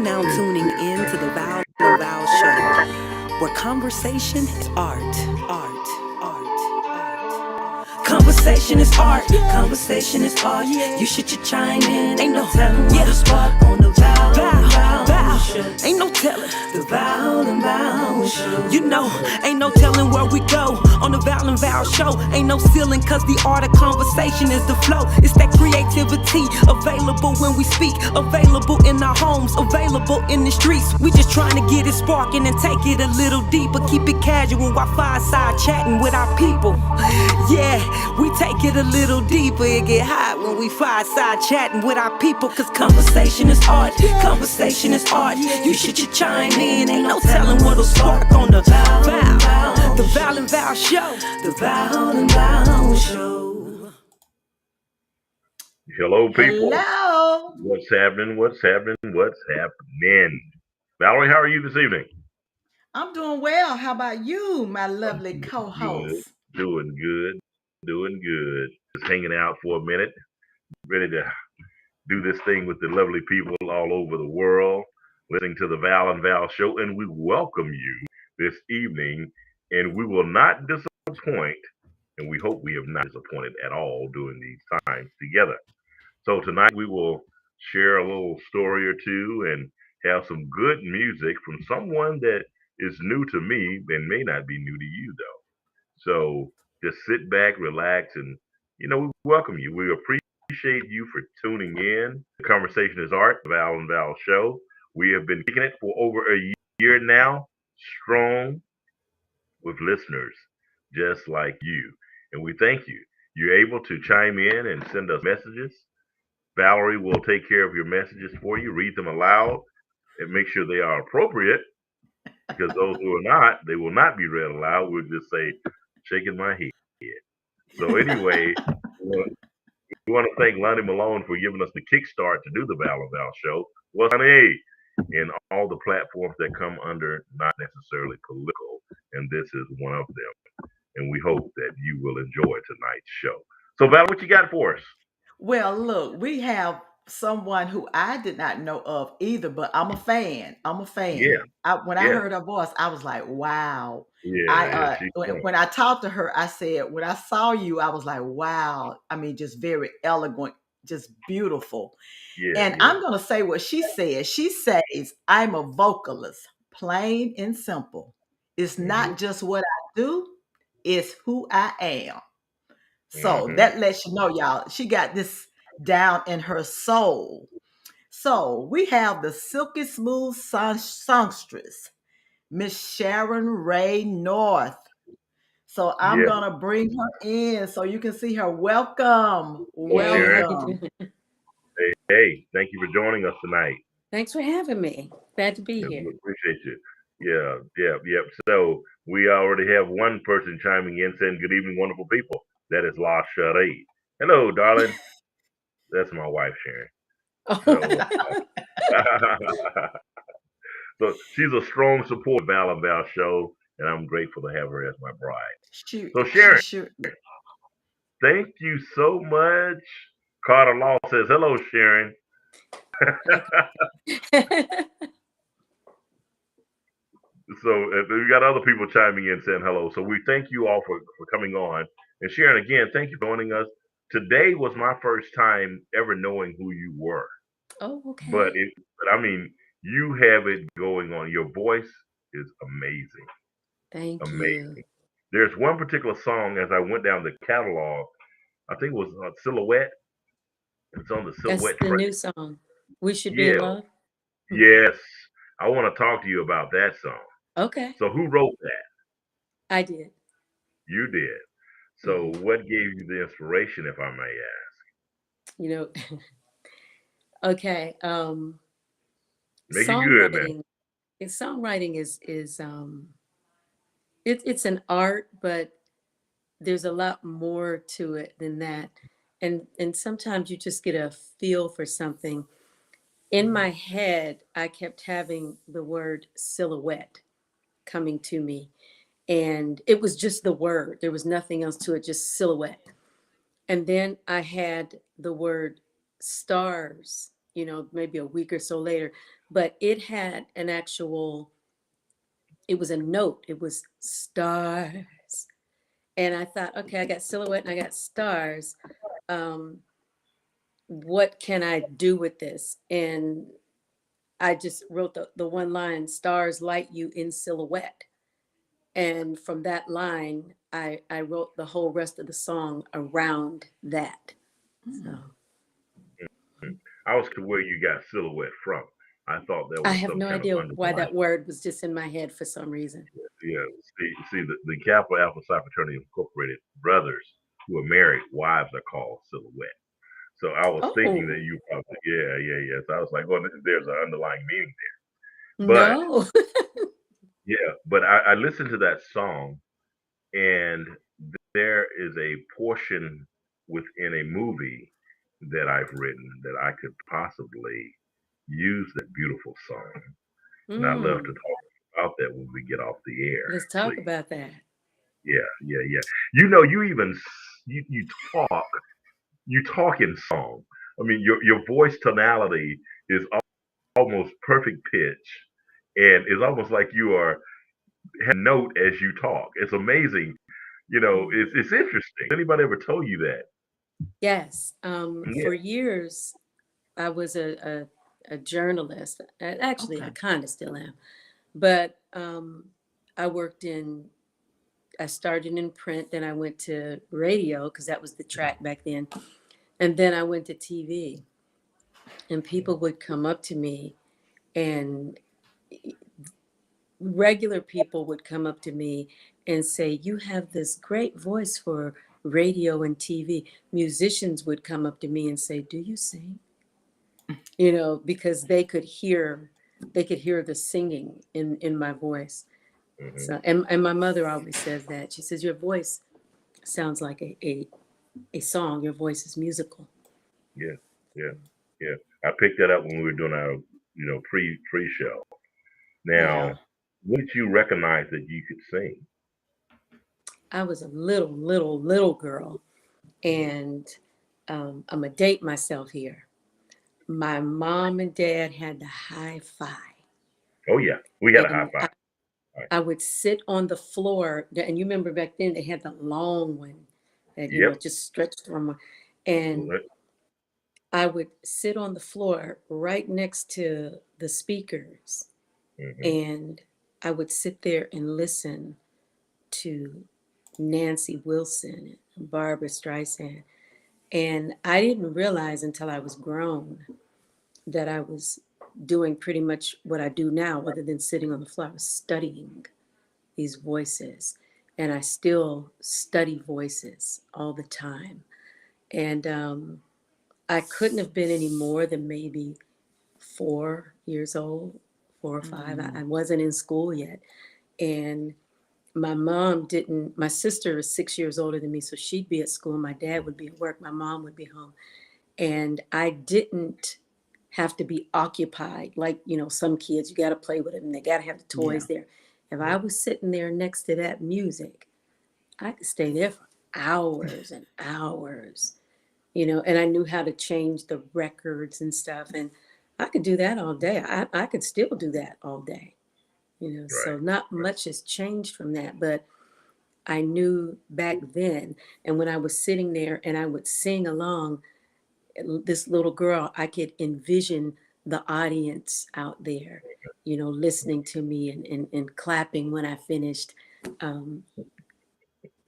now tuning in to the Val Val Show, where conversation is art, art, art, art. Conversation is art, conversation is art. You should chime in, ain't no telling what to spark on the Val Val Show. Ain't no telling the Val Val Show. You know, ain't no telling where we go on the Val Val Show. Ain't no ceiling, cause the art of conversation is the flow. It's that creativity available when we speak, available in our homes, available in the streets. We just trying to get it sparking and take it a little deeper. Keep it casual while fireside chatting with our people. Yeah, we take it a little deeper. It get hot when we fireside chatting with our people. Cause conversation is art, conversation is art. You should chime in, ain't no telling what'll spark on the Val, the Val and Val Show, the Val and Val Show. Hello, people. Hello. What's happening? What's happening? What's happening? Valerie, how are you this evening? I'm doing well. How about you, my lovely co-host? Doing good. Just hanging out for a minute, ready to do this thing with the lovely people all over the world, listening to the Val and Val Show, and we welcome you this evening, and we will not disappoint, and we hope we have not disappointed at all during these times together. So tonight we will share a little story or two and have some good music from someone that is new to me and may not be new to you though. So just sit back, relax, and we welcome you. We appreciate you for tuning in. The conversation is art, Val and Val Show. We have been kicking it for over a year now, strong with listeners just like you. And we thank you. You're able to chime in and send us messages. Valerie will take care of your messages for you, read them aloud, and make sure they are appropriate, because those who are not, they will not be read aloud. We'll just say, shaking my head. So anyway, we want to thank Lonnie Malone for giving us the kickstart to do the Val and Val Show. Well, Lonnie, and all the platforms that come under not necessarily political, and this is one of them. And we hope that you will enjoy tonight's show. So, Val, what you got for us? Well, look, we have someone who I did not know of either, but I'm a fan. I'm a Yeah, fan. When I yeah, heard her voice, I was like, wow. I yeah. She's fun. when I talked to her, I said, when I saw you, I was like, wow. I mean, just very eloquent, just beautiful. Yeah, And yeah. I'm gonna say what she says. She says, I'm a vocalist, plain and simple. It's Mm-hmm, not just what I do, it's who I am. So mm-hmm. that lets you know, y'all, she got this down in her soul. So we have the silky smooth songstress, Miss Sharon Ray North. So I'm Yeah. gonna bring her in so you can see her. Welcome, Well, Sharon, welcome. hey, thank you for joining us tonight. Thanks for having me. Glad to be And here. we appreciate you. Yeah, yeah, yep. So we already have one person chiming in saying, "Good evening, wonderful people." That is La Cherie. Hello, darling. That's my wife, Sharon. Oh, So, so she's a strong supporter of Val and Val Show, and I'm grateful to have her as my bride. So, She Sharon, sure. thank you so much. Carter Law says, "Hello, Sharon." So we got other people chiming in saying hello. So we thank you all for coming on. And Sharon, again, thank you for joining us. Today was my first time ever knowing who you were. oh, But okay. I mean, you have it going on. Your voice is amazing. Thank you. Amazing. There's one particular song as I went down the catalog, I think it was Silhouette. It's on the That's Silhouette the track. new song. We should be in Yeah. love. Yes. I want to talk to you about that song. Okay, So who wrote that? I did. You did. So, hmm what gave you the inspiration, if I may ask? You know, okay. Make it good, man. Songwriting. Songwriting is it's an art, but there's a lot more to it than that. And sometimes you just get a feel for something. In my head, I kept having the word silhouette coming to me. And it was just the word. There was nothing else to it, just silhouette. And then I had the word stars, maybe a week or so later. but it had an actual, it was a note. It was stars. And I thought, okay, I got silhouette and I got stars. Um, what can I do with this? And I just wrote the one line, stars light you in silhouette. And from that line, I wrote the whole rest of the song around that. So I was to where you got silhouette from. I thought that I was have some no kind of idea why underlying. that word was just in my head for some reason. Yeah, see, the Kappa Alpha Psi Fraternity Incorporated brothers who are married, wives are called silhouette. So I was thinking that Oh, you probably, yeah. So I was like, well, there's an underlying meaning there. But no. yeah, but I listened to that song, and there is a portion within a movie that I've written that I could possibly use that beautiful song. And I'd love to Mm, talk about that when we get off the air, let's talk please. about that. Yeah. You know, you even you talk you talk in song. I mean, your voice tonality is almost perfect pitch, and it's almost like you are have a note as you talk. It's amazing. You know, Mm. it's interesting. Anybody ever told you that? Yes. Yeah. For years, I was a journalist. Actually, I Okay. kind of still am. But I worked in, I started in print, then I went to radio because that was the track back then. And then I went to TV. And people would come up to me, and regular people would come up to me and say, "You have this great voice for radio and TV." Musicians would come up to me and say, "Do you sing?" Because they could hear the singing in my voice. Hmm. So, and my mother always says that. She says, "Your voice sounds like a song. Your voice is musical." Yeah. Yeah. Yeah. I picked that up when we were doing our, pre show. Yeah. Now, when did you recognize that you could sing? I was a little girl, and I'm gonna date myself here. My mom and dad had the hi-fi, Oh yeah, we had a high and five. All right. I would sit on the floor. And you remember back then they had the long one that Yep. just stretched from, and Absolutely. I would sit on the floor right next to the speakers, Hmm. and I would sit there and listen to Nancy Wilson and Barbara Streisand. And I didn't realize until I was grown that I was doing pretty much what I do now, other than sitting on the floor. I was studying these voices, and I still study voices all the time. And I couldn't have been any more than maybe 4 years old, 4 or 5. I Mm. wasn't in school yet. And my mom didn't, my sister is 6 years older than me, so she'd be at school. My dad would be at work. My mom would be home. And I didn't have to be occupied like, some kids, you got to play with them. They got to have the Yeah. toys there. If I Yep. was sitting there next to that music, I could stay there for hours and hours, and I knew how to change the records and stuff. And I could do that all day. I could still do that all day, so Right. not Right. much has changed from that. But I knew back then, and when I was sitting there and I would sing along, this little girl, I could envision the audience out there, listening to me and clapping when I finished. Um,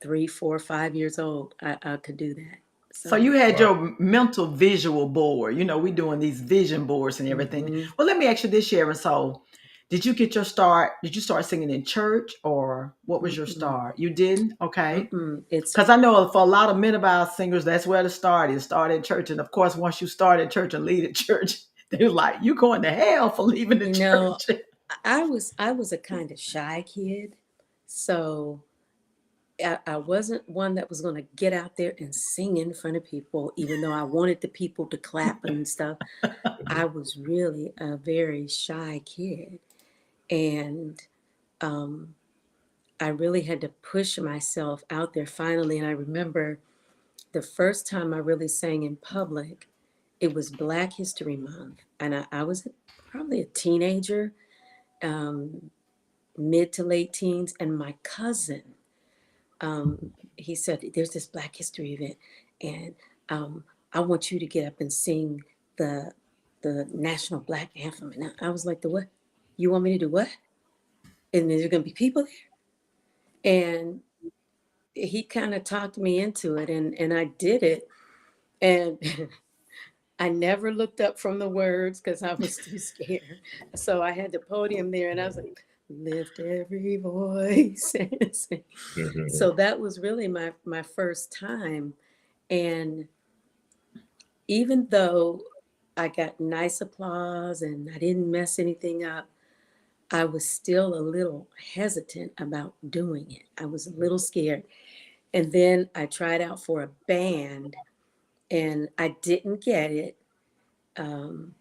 3, 4, 5 years old, I could do that. So So, you had Wow. your mental visual board. We doing these vision boards and everything. mm-hmm, Well, let me ask you this, Sharon. So, did you get your start? Did you start singing in church, or what was your mm-mm, start? You didn't? Okay. it's Because I know for a lot of men of our singers, that's where to start is start in church. And of course, once you start in church and lead at church, they're like, you going to hell for leaving the you know church. I was a kind of shy kid, so I wasn't one that was going to get out there and sing in front of people, even though I wanted the people to clap and stuff. I was really a very shy kid. And um, I really had to push myself out there finally. And I remember the first time I really sang in public, it was Black History Month. And I was probably a teenager, um, mid to late teens, and my cousin, he said, "There's this Black History event, and um, I want you to get up and sing the the national Black anthem." And I was like, "The what? You want me to do what? And there's going to be people there?" And he kind of talked me into it, and I did it, and I never looked up from the words because I was too scared. So I had the podium there, and I was like, "Lift every voice." Mhm. So that was really my first time. And even though I got nice applause and I didn't mess anything up, I was still a little hesitant about doing it. I was a little scared. And then I tried out for a band and I didn't get it. Um,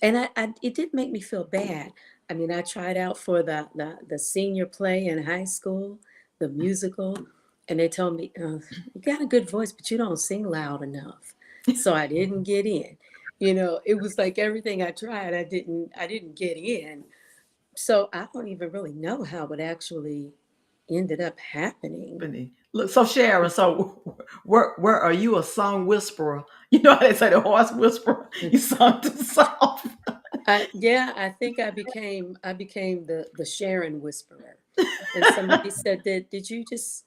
and it did make me feel bad. I mean, I tried out for the senior play in high school, the musical, and they told me, "You got a good voice, but you don't sing loud enough." So I didn't get in. It was like everything I tried, I didn't get in. So I don't even really know how it actually ended up happening. Look, so Sharon, so where are you a song whisperer? You know how they say the horse whisperer? You sung too soft. Yeah, I think I became the Sharon whisperer. And somebody said, did you just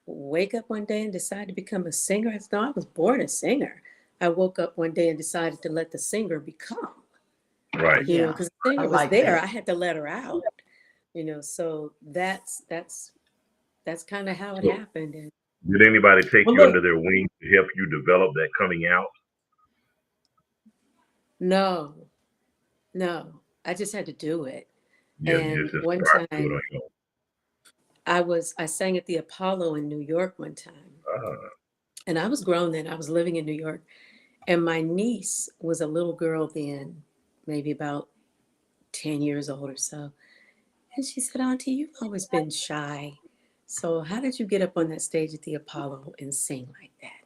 wake up one day and decide to become a singer? I said, "No, I was born a singer. I woke up one day and decided to let the singer become, Right. Yeah, because the I singer was like there. that. I had to let her out, so that's kind of how it So, happened. And did anybody take Well, you look, under their wing to help you develop that coming out? no, no, I just had to do it. Yeah, you And just one start to do it on time your own. I sang at the Apollo in New York one time. Ah, And I was grown then. I was living in New York. And my niece was a little girl then, maybe about 10 years old or so. And she said, "Auntie, you've always been shy. So how did you get up on that stage at the Apollo and sing like that?"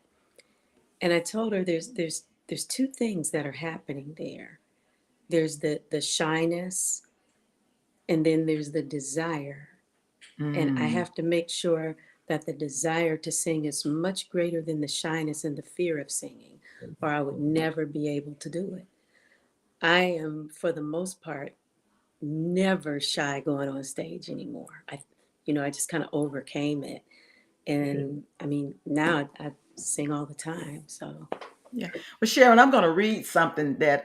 And I told her there's two things that are happening there. There's the shyness, and then there's the desire. And I mm, have to make sure that the desire to sing is much greater than the shyness and the fear of singing, or I would never be able to do it. I am, for the most part, never shy going on stage anymore. I just kind of overcame it. And I mean, now I sing all the time. So, yeah. Well, Sharon, I'm going to read something that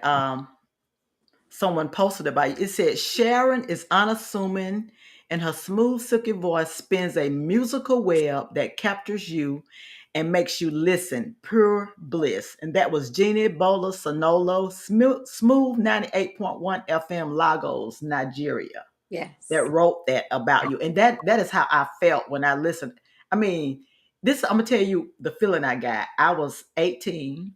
someone posted about you. It said Sharon is unassuming and her smooth, silky voice spins a musical web that captures you and makes you listen. Pure bliss. And that was Jeannie Bola Sonolo, Smooth 98.1 FM Lagos, Nigeria, that yes. wrote that about you. And that is how I felt when I listened. I mean, this I'm gonna tell you the feeling I got. I was 18,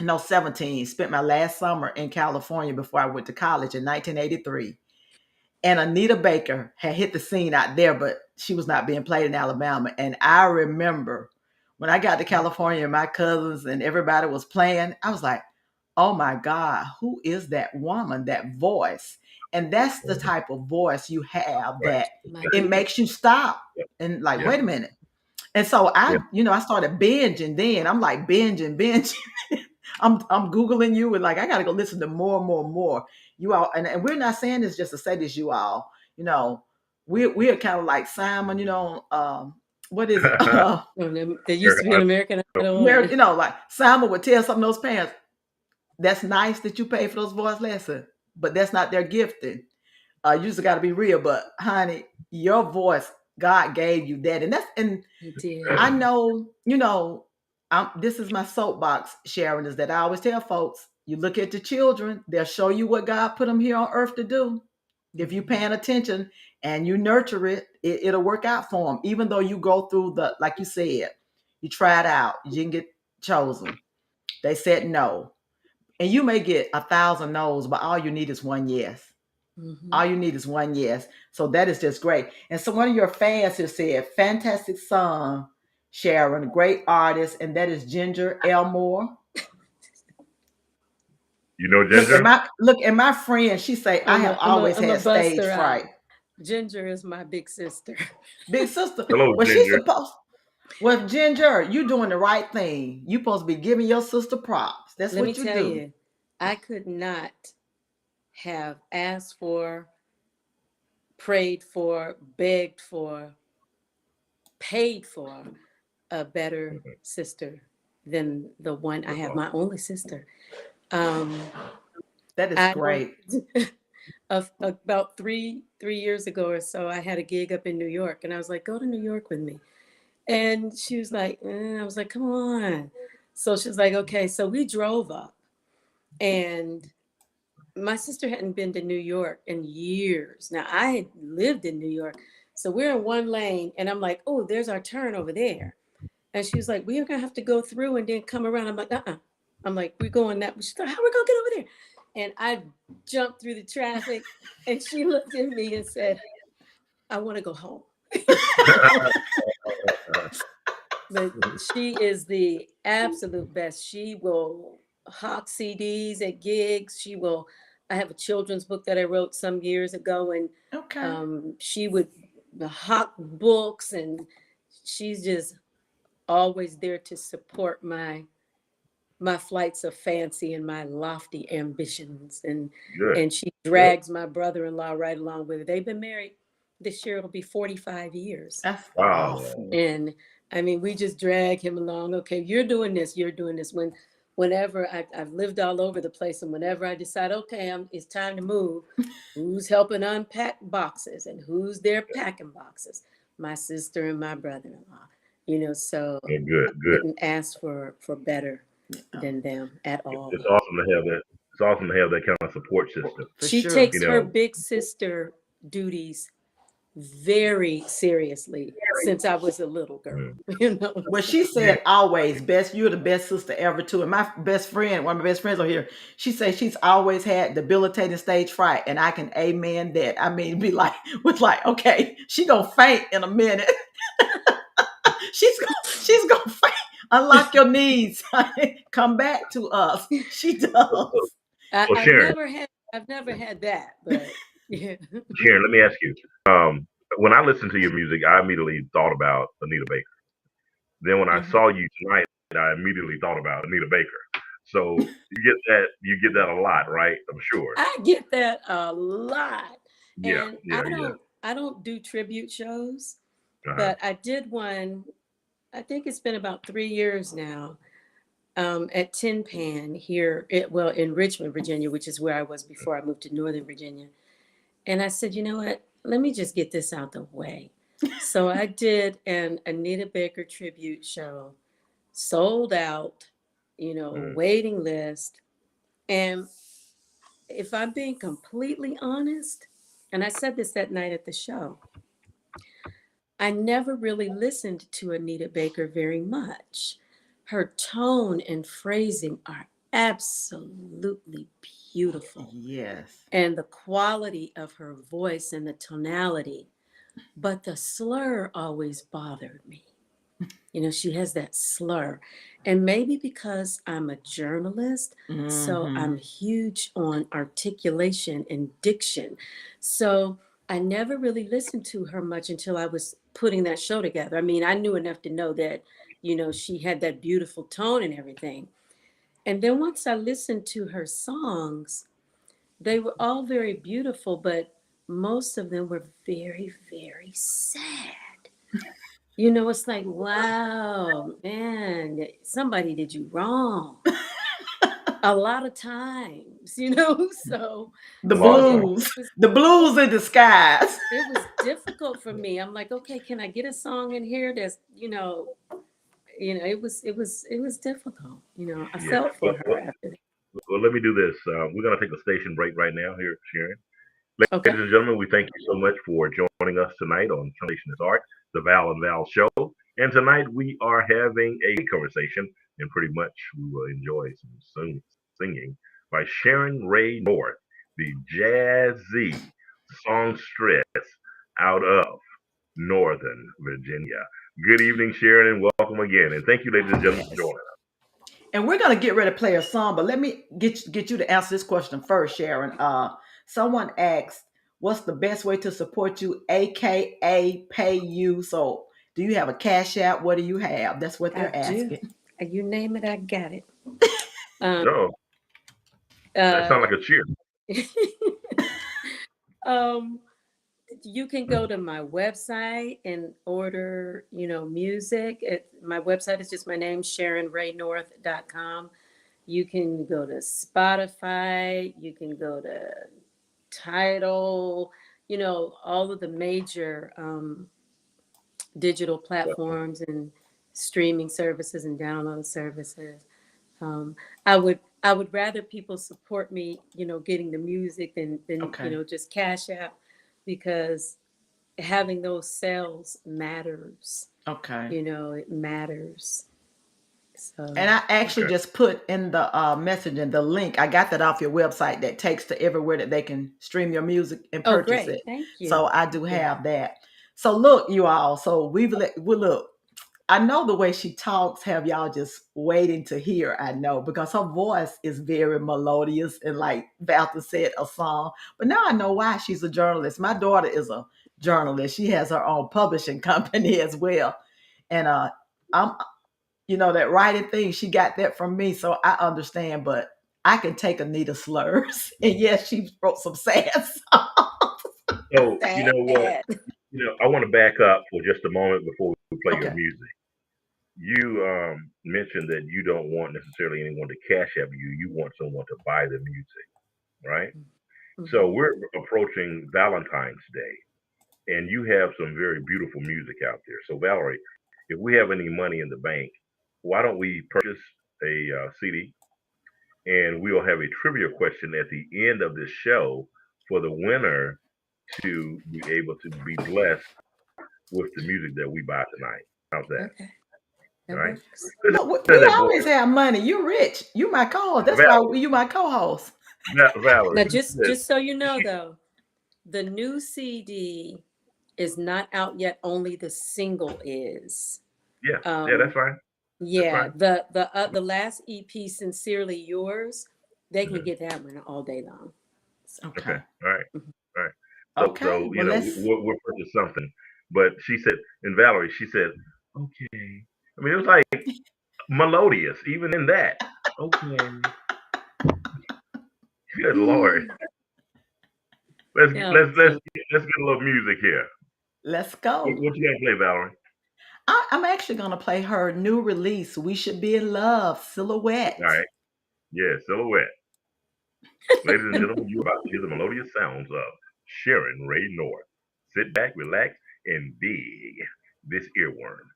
no 17, spent my last summer in California before I went to college in 1983. And Anita Baker had hit the scene out there, but she was not being played in Alabama. And I remember when I got to California and my cousins and everybody was playing, I was like, oh my God, who is that woman, that voice? And that's the mhm. type of voice you have Right. that My it goodness. makes you stop Yep. and like, Yep. wait a minute. And so Yep. I started binging then. I'm like binging. I'm Googling you and like I gotta go listen to more and more and more. You all and we're not saying this just to say this, you all, you know, we're kind of like Simon, what is it? There used to be America, an American Idol. Mary, like Simon would tell some of those parents, that's nice that you pay for those voice lessons, but that's not their gifting. You just got to be real. But honey, your voice, God gave you that, and He I did. know, this is my soapbox, Sharon, is that I always tell folks, you look at the children, they'll show you what God put them here on earth to do. If you Mhm. paying attention and you nurture it'll work out for them. Even though you go through like you said, you try it out, you didn't get chosen. They said no. And you may get 1,000 no's, but all you need is one yes. Mhm. All you need is one yes. So that is just great. And so one of your fans here said, fantastic song, Sharon, great artist, and that is Ginger Elmore. You know Look at Ginger? my friend. She say I have always I'm a had stage buster fright. out. Ginger is my big sister. Big sister. Hello, Well, she's Ginger. supposed. Well, Ginger, you doing the right thing. You supposed to be giving your sister props. That's Let me what you tell do. you, I could not have asked for, prayed for, begged for, paid for a better Mhm. sister than the one I That's have, awesome. my only sister. Um, That is I don't. great. About three years ago or so, I had a gig up in New York, and I was like, "Go to New York with me." And she was like, I was like, "Come on." So she was like, "Okay." So we drove up, and my sister hadn't been to New York in years. Now I had lived in New York, so we're in one lane, and I'm like, "Oh, there's our turn over there." And she was like, "We're gonna have to go through and then come around." I'm like, "Uh-uh." I'm like, "We're going that." She's like, "How are we gonna get over there?" And I jumped through the traffic, and she looked at me and said, "I want to go home." But she is the absolute best. She will hawk CDs at gigs. She will. I have a children's book that I wrote some years ago, and Okay. she would hawk books, and she's just always there to support my flights of fancy and my lofty ambitions. Good. And she drags my brother-in-law right along with her. They've been married this year, it'll be 45 years. That's Wow. awesome. And I mean, we just drag him along. Okay, you're doing this, you're doing this. Whenever I've lived all over the place, and whenever I decide, okay, it's time to move, who's helping unpack boxes and who's there packing boxes? My sister and my brother-in-law. So Yeah, good, good. couldn't ask for better Oh, than them at all. It's awesome to have that. It's awesome to have that kind of support system. for She sure. takes her big sister duties very seriously since I was a little girl. Mm. Well, she Yeah, said always, best, you're the best sister ever too. And my best friend, one of my best friends over here, she says she's always had debilitating stage fright. And I can amen that. I mean, be like, was like, okay, she gonna faint in a minute. she's gonna faint. Unlock your knees. Come back to us. She So, does. so Sharon, I've never had that, but yeah. Sharon, let me ask you. When I listened to your music, I immediately thought about Anita Baker. Then when I Mhm. saw you tonight, I immediately thought about Anita Baker. So you get that a lot, right? I'm sure. I get that a lot. Yeah, And yeah, yeah. I don't do tribute shows, Uh-huh. but I did one, I think it's been about 3 years now, at Tin Pan here, in Richmond, Virginia, which is where I was before I moved to Northern Virginia. And I said, you know what? Let me just get this out the way. So I did an Anita Baker tribute show, sold out, Mm. waiting list. And if I'm being completely honest, and I said this that night at the show, I never really listened to Anita Baker very much. Her tone and phrasing are absolutely beautiful, Yes. and the quality of her voice and the tonality, but the slur always bothered me. She has that slur. And maybe because I'm a journalist, so Mm-hmm. I'm huge on articulation and diction. So I never really listened to her much until I was putting that show together. I mean, I knew enough to know that, she had that beautiful tone and everything. And then once I listened to her songs, they were all very beautiful, but most of them were very, very sad. It's like, wow, man, somebody did you wrong a lot of times, so The A lot of it, times. blues. it was The blues in disguise. it was difficult for me. I'm like, okay, can I get a song in here that's, it was difficult. I Yeah. felt for her after that. Well, let me do this. We're going to take a station break right now here, Sharon. Okay. Ladies and gentlemen, we thank you so much for joining us tonight on Translation is Art, the Val and Val Show. And tonight we are having a conversation, and pretty much we will enjoy some singing by Sharon Ray North, the jazzy songstress out of Northern Virginia. Good evening, Sharon, and welcome again. And thank you, ladies and gentlemen, for joining us. And we're gonna get ready to play a song, but let me get you to answer this question first, Sharon. Someone asked, "What's the best way to support you, aka pay you?" So, do you have a cash app? What do you have? That's what I they're do. asking. You name it, I got it. Um, Oh, that uh, sounds like a cheer. um, you can go to my website and order, music. My website is just my name, SharonRayNorth.com. You can go to Spotify. You can go to Tidal. All of the major digital platforms and streaming services and download services. Um, I would rather people support me, getting the music than Okay. just Cash App, because having those sales matters. Okay. It matters. So And I actually Okay. just put in the message and the link. I got that off your website that takes to everywhere that they can stream your music and oh, purchase great, it. thank you. So I do Yeah. have that. So look, you all. So we look. I know the way she talks have y'all just waiting to hear. I know because her voice is very melodious and like Valter said, a song. But now I know why she's a journalist. My daughter is a journalist. She has her own publishing company as well. And I'm that writing thing, she got that from me. So I understand, but I can take Anita slurs. And yes, she wrote some sad songs. So you Sad. know what? I want to back up for just a moment before we play your Okay. music. You mentioned that you don't want necessarily anyone to cash app you. You want someone to buy the music, right? So Mhm. we're approaching Valentine's Day, and you have some very beautiful music out there. So Valerie, if we have any money in the bank, why don't we purchase a CD, and we'll have a trivia question at the end of this show for the winner to be able to be blessed with the music that we buy tonight. How's that? Okay, All that right. works. Listen No, to we that boy, always have money. You rich. You my co-host. That's why Valerie. you my co-host. Valerie, Now, he just said, just so you know, though, the new CD is not out yet. Only the single is. yeah, yeah, that's Um, fine. That's yeah, fine. the last EP, Sincerely Yours, they can Mhm. get that one all day long. So, Okay. Okay. All right. mhm. All right. Okay. So Well, let's. we'll purchase something. But she said, and Valerie, she said, okay. I mean, it was like melodious, even in that. Okay. Good Lord. Let's Yeah, let's let's so let's get a little music here. Let's What, go. what you gonna play, Valerie? I'm actually gonna play her new release. We Should Be in Love, All Silhouette. right. Yeah, Silhouette. Ladies and gentlemen, you're about to hear the melodious sounds of Sharon Ray North. Sit back, relax, and dig this earworm.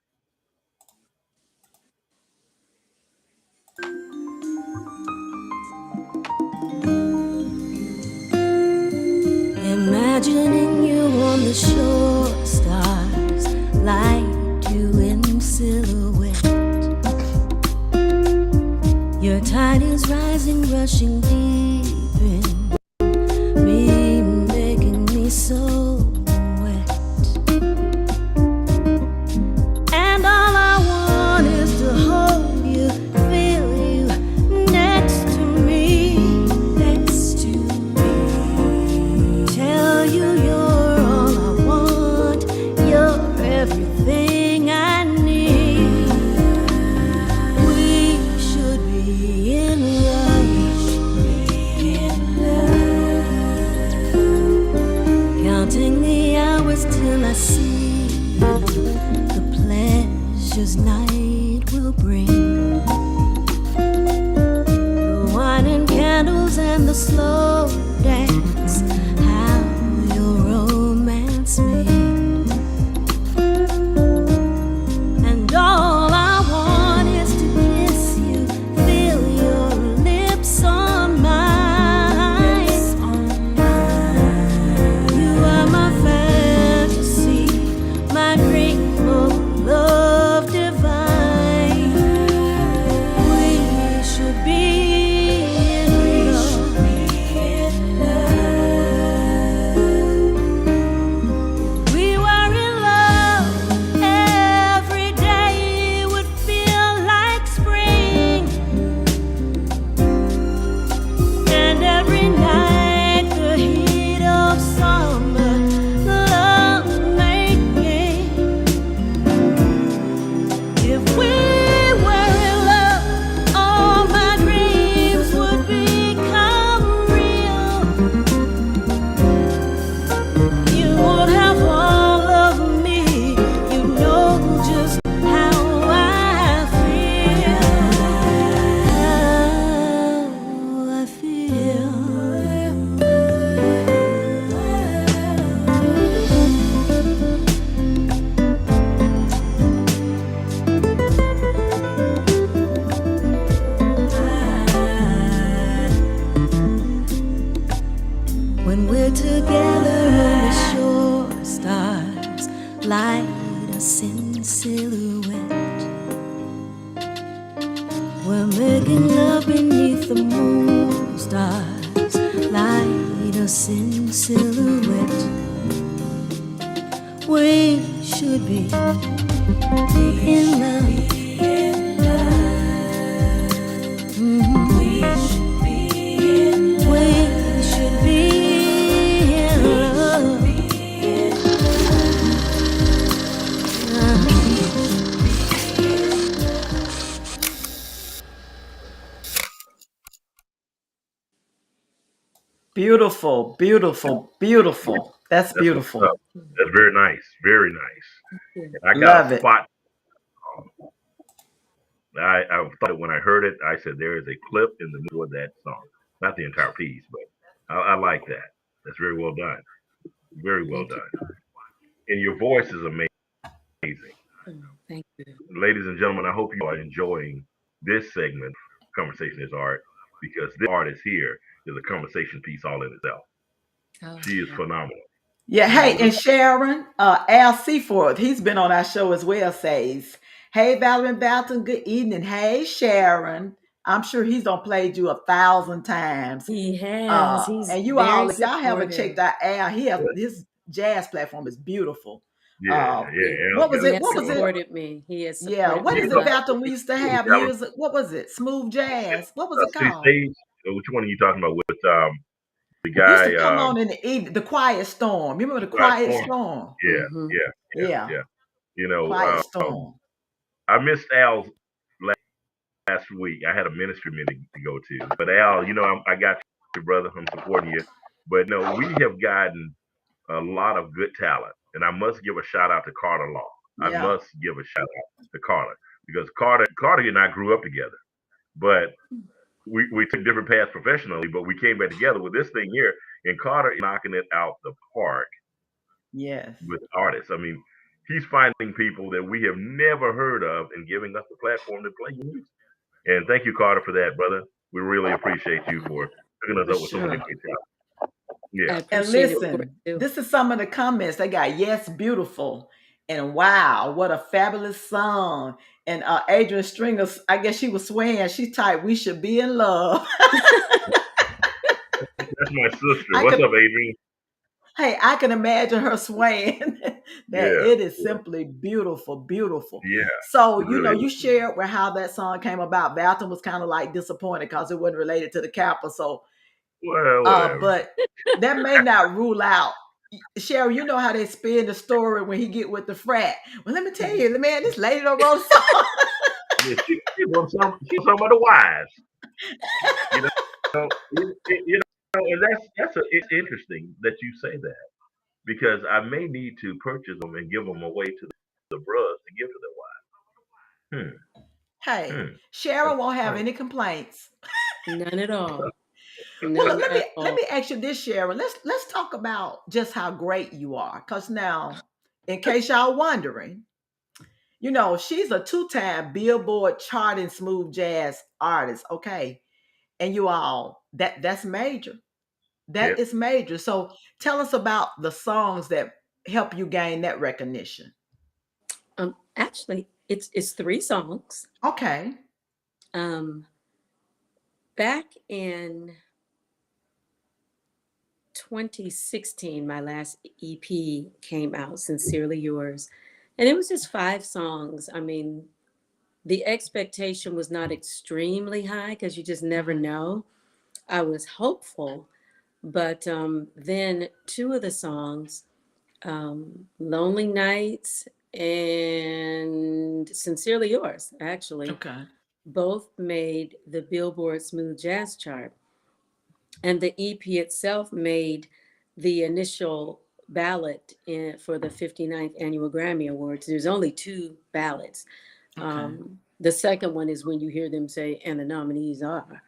Imagining you on the shore, stars light you in silhouette. Your tide is rising, rushing deep in me, making me so wet. And all I want is to hold you, feel you next to me, next to me. Tell you you're all I want, you're everything I need. We should be in love, counting the hours till I see the pleasures night will bring. The wine and candles and the slow dance, how your romance me. And all I want is to kiss you, feel your lips on mine. You are my fantasy, my dream of love divine. We should be in love. together on the shore. Stars light us in silhouette. We're making love beneath the moon. Stars light us in silhouette. We should be in love. Mhm. We should be in love. Beautiful, beautiful, beautiful. That's That's what's beautiful. up. That's very nice. Very nice. Yeah. And I got Love a it. spot. I thought when I heard it, I said there is a clip in the middle of that song. Not the entire piece, but I like that. That's very well done. Very well Thank you. done. And your voice is amazing. Oh, thank you. Ladies and gentlemen, I hope you are enjoying this segment, Conversation is Art, because this artist here is a conversation piece all in itself. Oh, She is yeah. phenomenal. Yeah, You know, hey, and Sharon, Al Seaforth, he's been on our show as well, says, hey, Valerie and Balton, good evening. Hey, Sharon. I'm sure he's done played you 1,000 times. He has. He's And you all, very if y'all haven't checked supportive. out Al, his jazz platform is beautiful. yeah, He, Al's What was got he it? some has What good was it? stuff. supported me. He has Yeah, supported what me You is a it, know, lot. Balton, we used to with have Valerie, years? What was it? Smooth jazz. What was it City called? Stage. Which one are you talking about? With the Used to guy, come on in the evening, the Quiet Storm. You remember the Scott Quiet Storm? Storm? Yeah, Mm-hmm. yeah, Yeah, yeah. You know, Quiet Storm. I missed Al's last week. I had a ministry meeting to go to, but Al, I got you, brother. I'm supporting you. But no, we have gotten a lot of good talent, and I must give a shout out to Carter Law. I Yeah, must give a shout out to Carter because Carter and I grew up together, but we took different paths professionally, but we came back together with this thing here, and Carter is knocking it out the park yes. with artists. I mean, he's finding people that we have never heard of and giving us the platform to play music. And thank you, Carter, for that, brother. We really appreciate you for hooking us For up with so many sure. great talent. I Yeah. And appreciate it for it listen, too. this is some of the comments. They got yes, beautiful. And wow, what a fabulous song. And Adrian Stringers, I guess she was swaying. She typed, we should be in love. That's my sister. I What's could up, Adrian? Hey, I can imagine her swaying. That Yeah. it is simply beautiful, beautiful. Yeah. So, It really you is. shared where how that song came about. Balton was kind of like disappointed because it wasn't related to the Kappa. So, Well, whatever. but that may not rule out. Cheryl, you know how they spin the story when he get with the frat. Well, let me tell you, man, this lady don't wrote a song. Yeah, she's some of the wives. You know, and it's interesting that you say that because I may need to purchase them and give them away to the bros to give to their wives. Hey, Hmm. Cheryl won't have Hmm. any complaints. None at all. Well, None let me at let all. me ask you this, Cheryl. Let's talk about just how great you are. Cause now, in case y'all wondering, she's a two-time Billboard charting smooth jazz artist. Okay, and you all that's major. Yeah. That is major. So tell us about the songs that help you gain that recognition. Actually, it's three songs. Okay. Um, back in 2016, my last EP came out, Sincerely Yours. And it was just five songs. I mean, the expectation was not extremely high because you just never Mhm. know. I was hopeful, but then two of the songs, Lonely Nights and Sincerely Yours, actually, Okay. both made the Billboard Smooth Jazz chart. And the EP itself made the initial ballot for the 59th Annual Grammy Awards. There's only two ballots. Okay. The second one is when you hear them say, and the nominees are,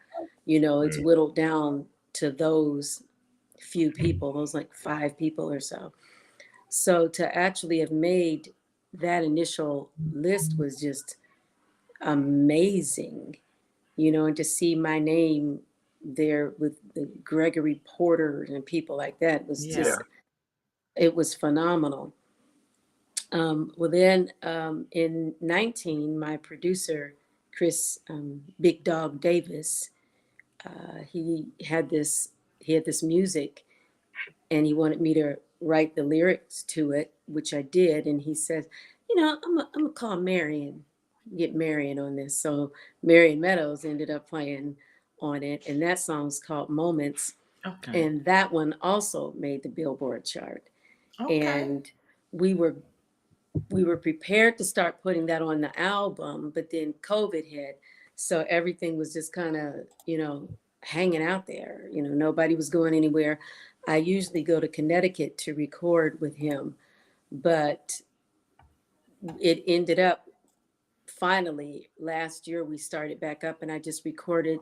it's Mm. whittled down to those few people, those like five people or so. So to actually have made that initial list was just amazing, and to see my name there with the Gregory Porter and people like that. It was Yeah. just, it was phenomenal. Well, then in 19, my producer, Chris Big Dog Davis, he had this music, and he wanted me to write the lyrics to it, which I did. And he says, I'm gonna call Marion, get Marion on this. So Marion Meadows ended up playing on it, and that song's called Moments, Okay. and that one also made the Billboard chart. Okay. And we were prepared to start putting that on the album, but then COVID hit, so everything was just kind of hanging out there. Nobody was going anywhere. I usually go to Connecticut to record with him, but it ended up finally last year we started back up, and I just recorded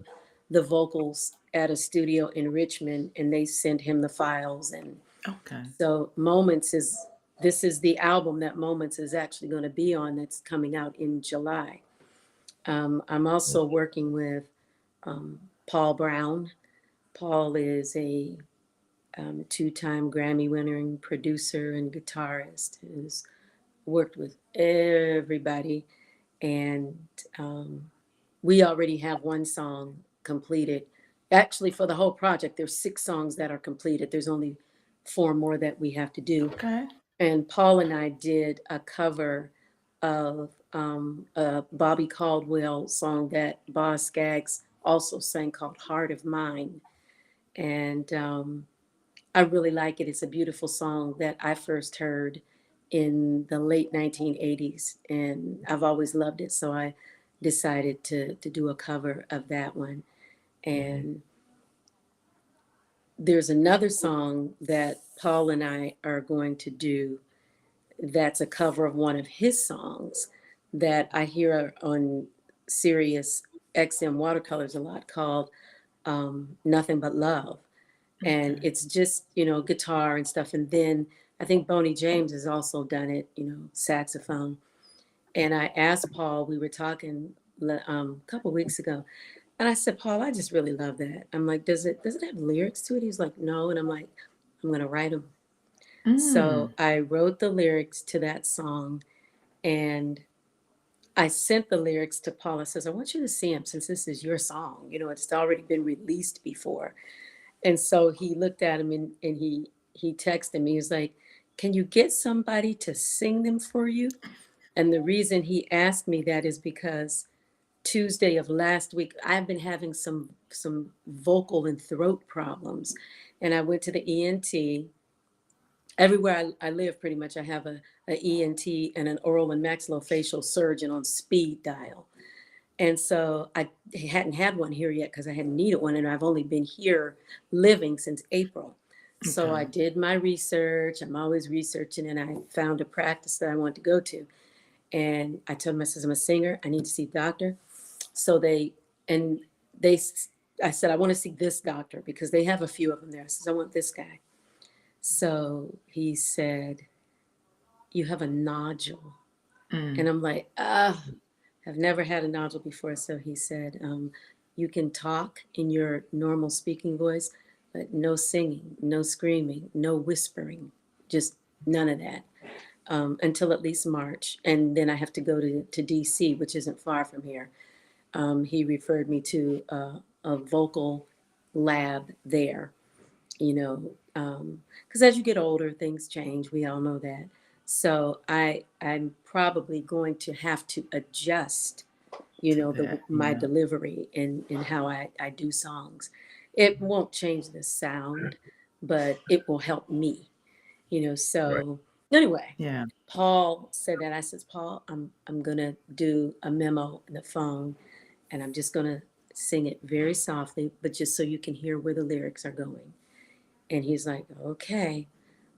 the vocals at a studio in Richmond, and they sent him the files. And Okay. so Moments is, this is the album that Moments is actually going to be on, that's coming out in July. I'm also working with Paul Brown. Paul is a two-time Grammy winning producer and guitarist who's worked with everybody. And we already have one song completed. Actually, for the whole project, there's 6 songs that are completed. There's only 4 more that we have to do. Okay. And Paul and I did a cover of a Bobby Caldwell song that Boz Scaggs also sang, called Heart of Mine. And I really like it. It's a beautiful song that I first heard in the late 1980s, and I've always loved it. So I decided to do a cover of that one. And there's another song that Paul and I are going to do that's a cover of one of his songs that I hear on Sirius XM Watercolors a lot, called Nothing But Love. And Okay. it's just, guitar and stuff. And then I think Boney James has also done it, saxophone. And I asked Paul, we were talking a couple of weeks ago, and I said, Paul, I just really love that. I'm like, does it have lyrics to it? He's like, no. And I'm like, I'm gonna write them. So Mm. I wrote the lyrics to that song, and I sent the lyrics to Paul. I says, I want you to see him, since this is your song. It's already been released before. And so he looked at him, and he texted me. He was like, can you get somebody to sing them for you? And the reason he asked me that is because Tuesday of last week, I've been having some vocal and throat problems. And I went to the ENT. Everywhere I live, pretty much, I have a ENT and an oral and maxillofacial surgeon on speed dial. And so I hadn't had one here yet because I hadn't needed one, and I've only been here living since April. So Okay. I did my research. I'm always researching, and I found a practice that I wanted to go to. And I told him, I said, I'm a singer. I need to see a doctor. So and they, I said, I want to see this doctor because they have a few of them there. I said, I want this guy. So he said, you have a nodule. And Mm. I'm like, I've never had a nodule before. So he said, you can talk in your normal speaking voice, but no singing, no screaming, no whispering, just none of that, until at least March. And then I have to go to DC, which isn't far from here. He referred me to a vocal lab there, because as you get older, things change. We all know that. So I'm probably going to have to adjust, To that. my Yeah. delivery and how I do songs. It won't change the sound, but it will help me, Right. So anyway, Yeah. Paul said that. I said, Paul, I'm gonna do a memo in the phone, and I'm just gonna sing it very softly, but just so you can hear where the lyrics are going. And he's like, okay.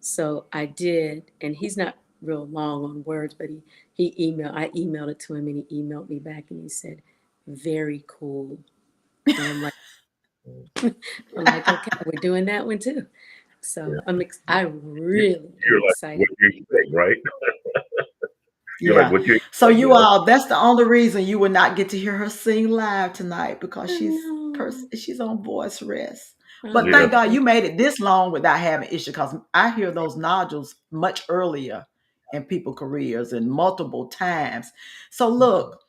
So I did, and he's not real long on words, but I emailed it to him, and he emailed me back, and he said, very cool. And I'm like, okay, we're doing that one too. Yeah. So I You, really am you're like, what excited. do you think, right? You're like, Yeah. what you So expect, you Bill? all, that's the only reason you would not get to hear her sing live tonight because I know. she's on voice rest. I But Yeah. thank know. God you made it this long without having issue because I hear those nodules much earlier in people careers and multiple times. So look,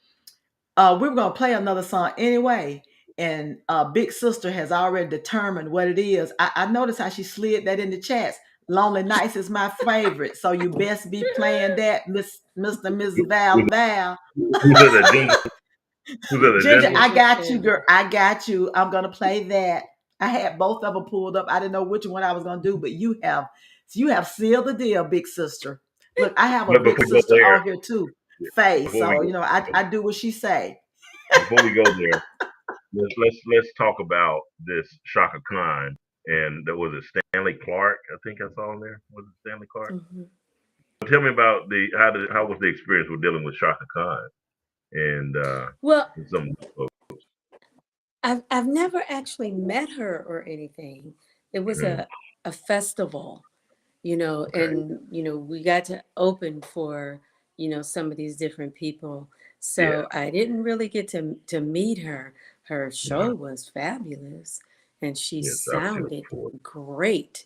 we were gonna play another song anyway. And Big Sister has already determined what it is. I noticed how she slid that in the chats. Lonely Nights is my favorite. So you best be playing that, Mr. and Mrs. Val Who's, Val. who's at the agenda? Who's at the Ginger, agenda? I Ginger got you, girl. Family. I got you. I'm gonna play that. I had both of them pulled up. I didn't know which one I was gonna do, but you have sealed the deal, Big Sister. Look, I have a But big before we go sister there, on here too, Faye. before we So go, I do what she say. before we go there, let's talk about this Shaka Khan and that was it Stanley Clark. I think I saw in there. Was it Stanley Clark? Mhm. Tell me about the how was the experience with dealing with Shaka Khan and Well, some. I've never actually met her or anything. It was Mm, a festival, okay. and we got to open for some of these different people. Yeah. So I didn't really get to meet her. Her show Wow. was fabulous, and she Yes, I've seen it sounded before. great.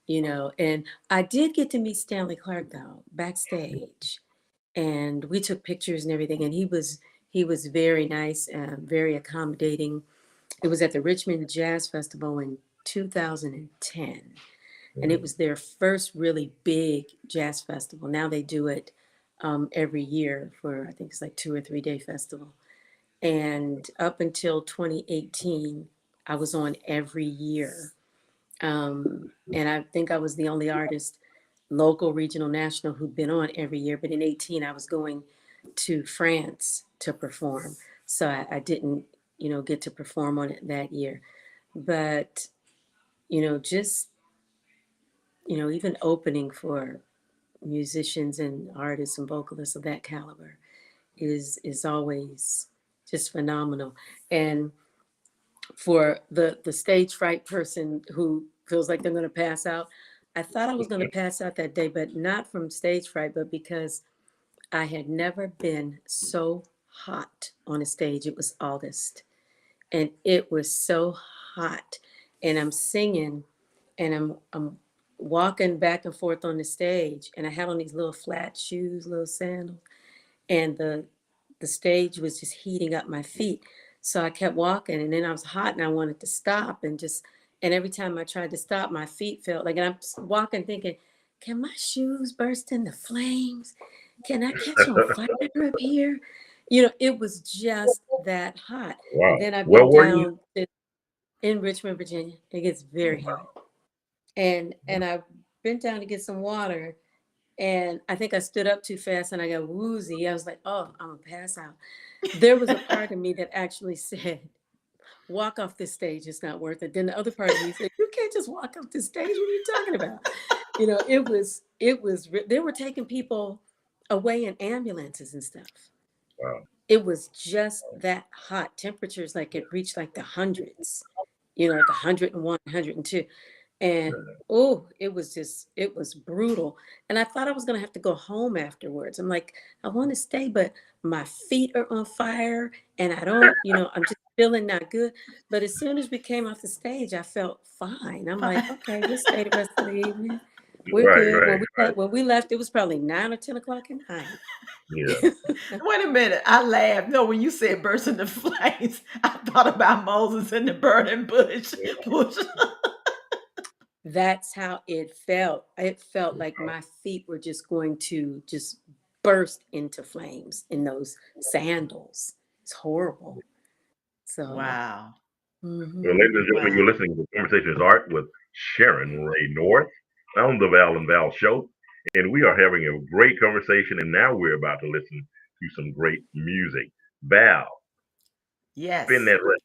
And I did get to meet Stanley Clark though backstage, and we took pictures and everything, and he was very nice and very accommodating. It was at the Richmond Jazz Festival in 2010, and it Mm, was their first really big jazz festival. Now they do it every year for, I think it's like 2 or 3 day festival. And up until 2018, I was on every year. And I think I was the only artist, local, regional, national, who'd been on every year. But in 18, I was going to France to perform. So I didn't, get to perform on it that year. But, just, even opening for musicians and artists and vocalists of that caliber is always just phenomenal. And for the stage fright person who feels like they're going to pass out, I thought I was going to pass out that day, but not from stage fright, but because I had never been so hot on a stage. It was August, and it was so hot, and I'm singing, and I'm walking back and forth on the stage, and I had on these little flat shoes, little sandals, and the stage was just heating up my feet. So I kept walking, and then I was hot and I wanted to stop, and every time I tried to stop, my feet felt like, and I'm walking thinking, can my shoes burst into flames? Can I catch on fire up here? It was just that hot. wow. And then I've Where been were you? down in Richmond, Virginia. It gets very hot. And I bent down to get some water, and I think I stood up too fast and I got woozy. I was like, oh, I'm gonna pass out. There was a part of me that actually said, walk off this stage, it's not worth it. Then the other part of me said, you can't just walk off the stage. What are you talking about? They were taking people away in ambulances and stuff. Wow. It was just that hot. Temperatures like it reached like the hundreds, like 101, 102. And oh, it was brutal. And I thought I was gonna have to go home afterwards. I'm like, I want to stay, but my feet are on fire and I don't, I'm just feeling not good. But as soon as we came off the stage, I felt fine. I'm like, okay, we'll stay the rest of the evening. We're Right, good. right, right. When we left, it was probably 9 or 10 o'clock at night. Yeah. Wait a minute. I laughed. No, when you said burst into flames, I thought about Moses in the burning bush. Bush. That's how it felt. It felt like my feet were just going to just burst into flames in those sandals. It's horrible. So, Wow. Well, mhm. ladies and gentlemen, you're Wow. listening to Conversation is Art with Sharon Ray North on the Val and Val Show. And we are having a great conversation. And now we're about to listen to some great music. Val, spin Yes. that record.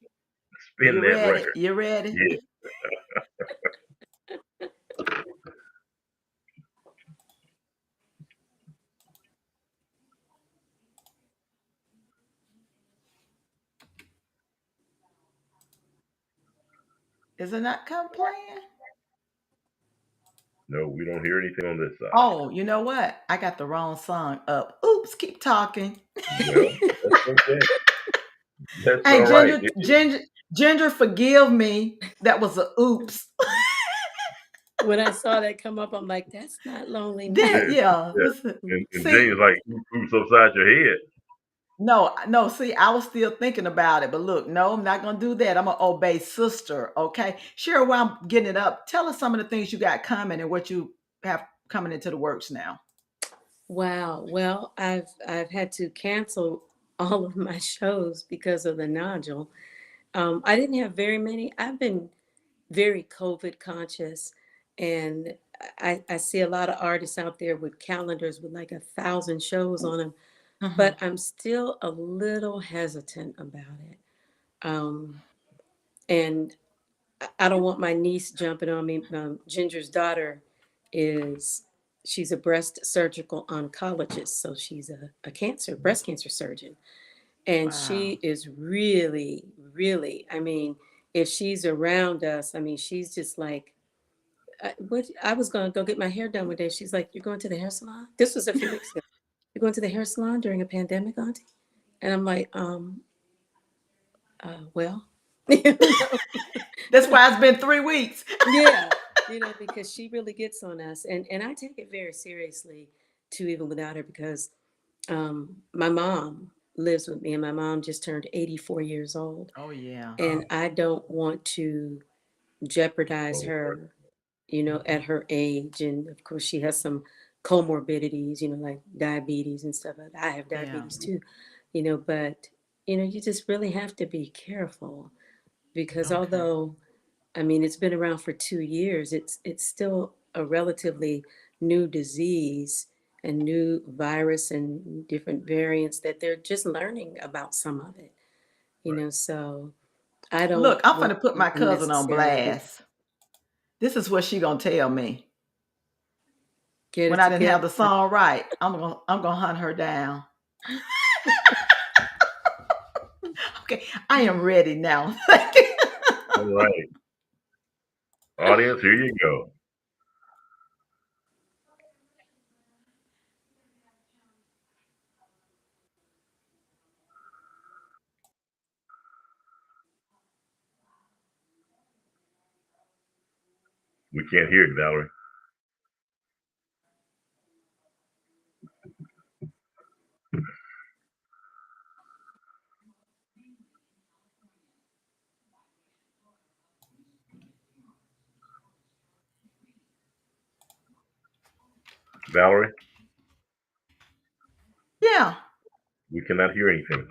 Spin You that ready? record. You ready? Yeah. Is it not come playing? No, we don't hear anything on this side. Oh, you know what? I got the wrong song up. Oops, keep talking. Well, that's okay. That's Hey, all right. Ginger, forgive me. That was a oops. When I saw that come up, I'm like, that's not Lonely Yeah, Then, Mountain. yeah. yeah. Listen, And see, James like, oops upside your head. no. See, I was still thinking about it, but look, no, I'm not gonna do that. I'm gonna obey sister. Okay, Sure. While I'm getting it up, tell us some of the things you got coming and what you have coming into the works now. Wow. Well, I've had to cancel all of my shows because of the nodule. I didn't have very many. I've been very COVID conscious, and I see a lot of artists out there with calendars with like 1,000 shows on them, Mhm. but I'm still a little hesitant about it. And I don't want my niece jumping on me. Ginger's daughter is she's a breast surgical oncologist, so she's a cancer breast cancer surgeon, and Wow. she is really, really. I mean, if she's around us, I mean, she's just like. What I was gonna go get my hair done one day. She's like, "You're going to the hair salon?" This was a few weeks ago. "You're going to the hair salon during a pandemic, Auntie?" And I'm like, well, you know, That's why it's been 3 weeks. yeah, because she really gets on us, and I take it very seriously too, even without her, because my mom lives with me, and my mom just turned 84 years old, Oh yeah. and I don't want to jeopardize Oh, her, at her age. And of course, she has some comorbidities, like diabetes and stuff. I have Yeah. diabetes too, but you just really have to be careful, because Okay. although, I mean, it's been around for 2 years, it's still a relatively new disease and new virus and different variants that they're just learning about some of it, right. so I Look, don't I'm want gonna put to my cousin on unnecessarily blast. This is what she gonna tell me get when it I didn't have together. the song right. I'm gonna hunt her down. Okay, I am ready now. All right. Audience, here you go. We can't hear it, Valerie. Valerie, Yeah. we cannot hear anything.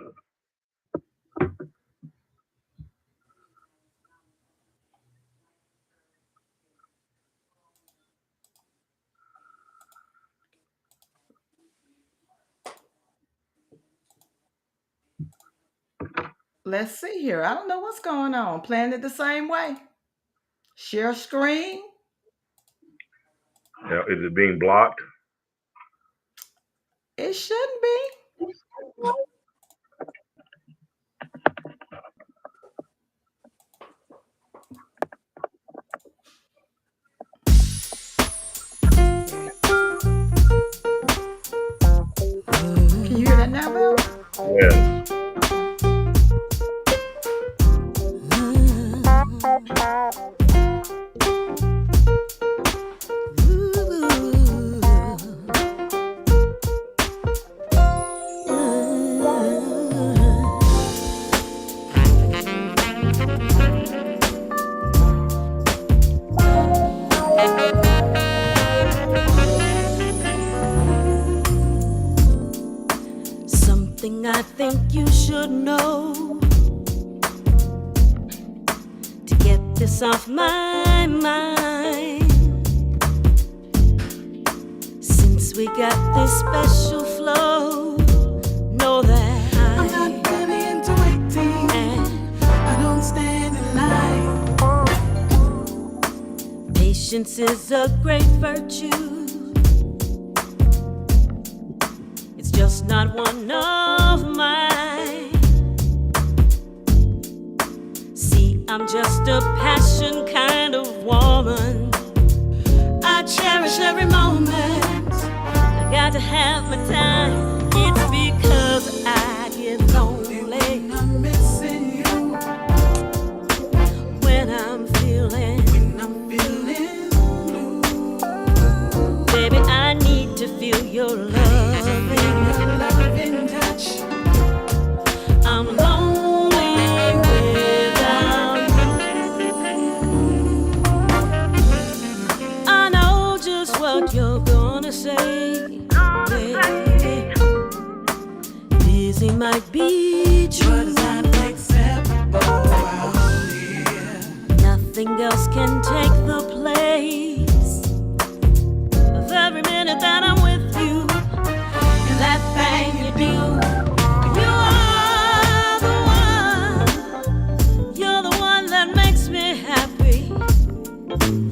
Let's see here. I don't know what's going on. Playing it the same way. Share screen. Now, is it being blocked? It shouldn't be. Can you hear that now, Bill? Yes. Something I think you should know to get this off my mind. Since we got this special flow, know that I'm not really into waiting, and I don't stand in line. Patience is a great virtue. It's just not one of mine. See, I'm just a passion kind of woman. I cherish cherish every moment. I got to have my time. It's because I get lonely when I'm feeling. Baby, I need to feel your loving touch. I'm lonely without you. I know just what you're gonna say, baby. Busy might be true, but it's unacceptable out here. Nothing else can take the place of every minute that I'm with you. And that thing you do, you are the one. You're the one that makes me happy.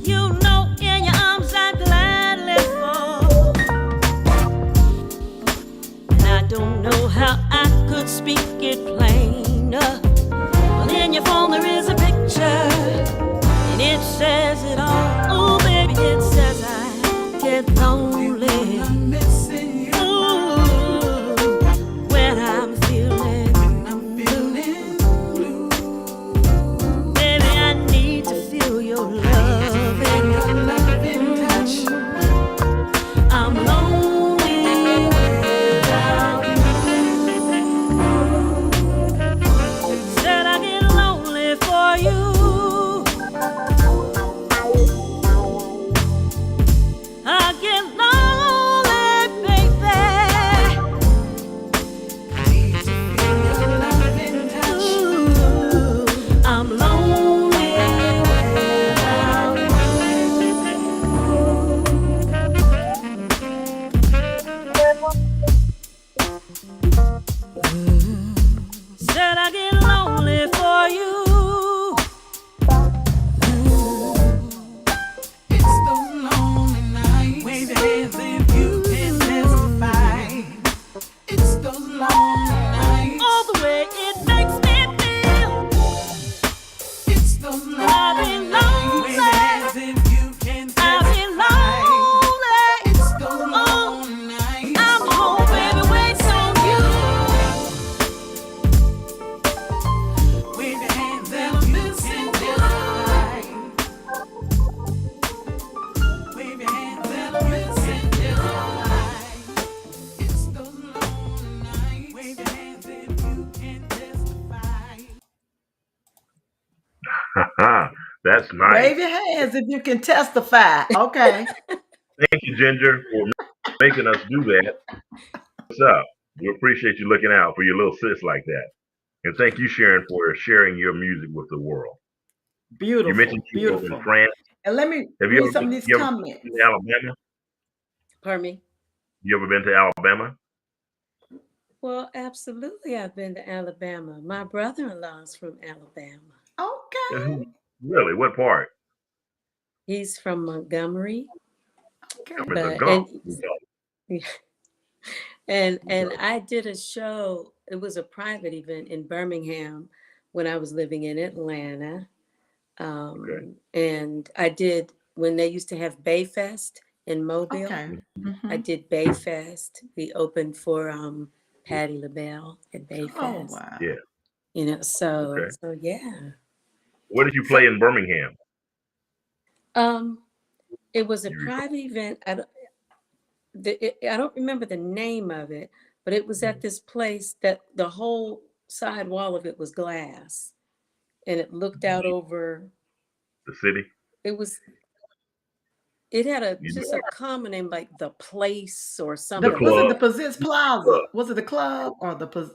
You know, in your arms I gladly fall. And I don't know how I could speak it plainer. Well, in your phone there is a picture, and it says it all. Oh, baby, it says I get lonely. Ooh, when I'm feeling blue. Baby, I need to feel your loving touch. I'm lonely without you. Said I get lonely for you. I get lonely, baby. Ooh, I'm lonely without you. Said I get lonely for you. It's those lonely nights. Wave your hands if you can testify. It's those lonely nights. All the way it makes me feel. It's those lonely nights. Wave your hands if you can testify. It's those lonely nights. I'm home, baby, waiting on you. Wave your hands and listen to life. Wave your hands and listen to life. It's those lonely nights. Wave your hands if you can testify. That's nice. Wave your hands if you can testify. Okay. Thank you, Ginger, for making us do that. What's up? We appreciate you looking out for your little sis like that. And thank you, Sharon, for sharing your music with the world. You Beautiful. mentioned you were in Beautiful. France. And let me Have you read ever some of been, these you ever comments. been to Alabama? Pardon me? You ever been to Alabama? Well, absolutely. I've been to Alabama. My brother-in-law's from Alabama. Okay. And really? What part? He's from Montgomery, Okay. I'm in the but Gulf. and I did a show. It was a private event in Birmingham when I was living in Atlanta. Okay. And I did when they used to have Bayfest in Mobile. Okay. I did Bayfest. We opened for Patti LaBelle at Bayfest. Oh wow. Yeah. You know, so Okay. so yeah. Where did you play in Birmingham? It was a You recall? private event. I don't remember the name of it, but it was at this place that the whole side wall of it was glass, and it looked out over. The city? It had a You just know, a common name like the place or The, something was like it club. the Pazitz Plaza? Was it the club or the The club.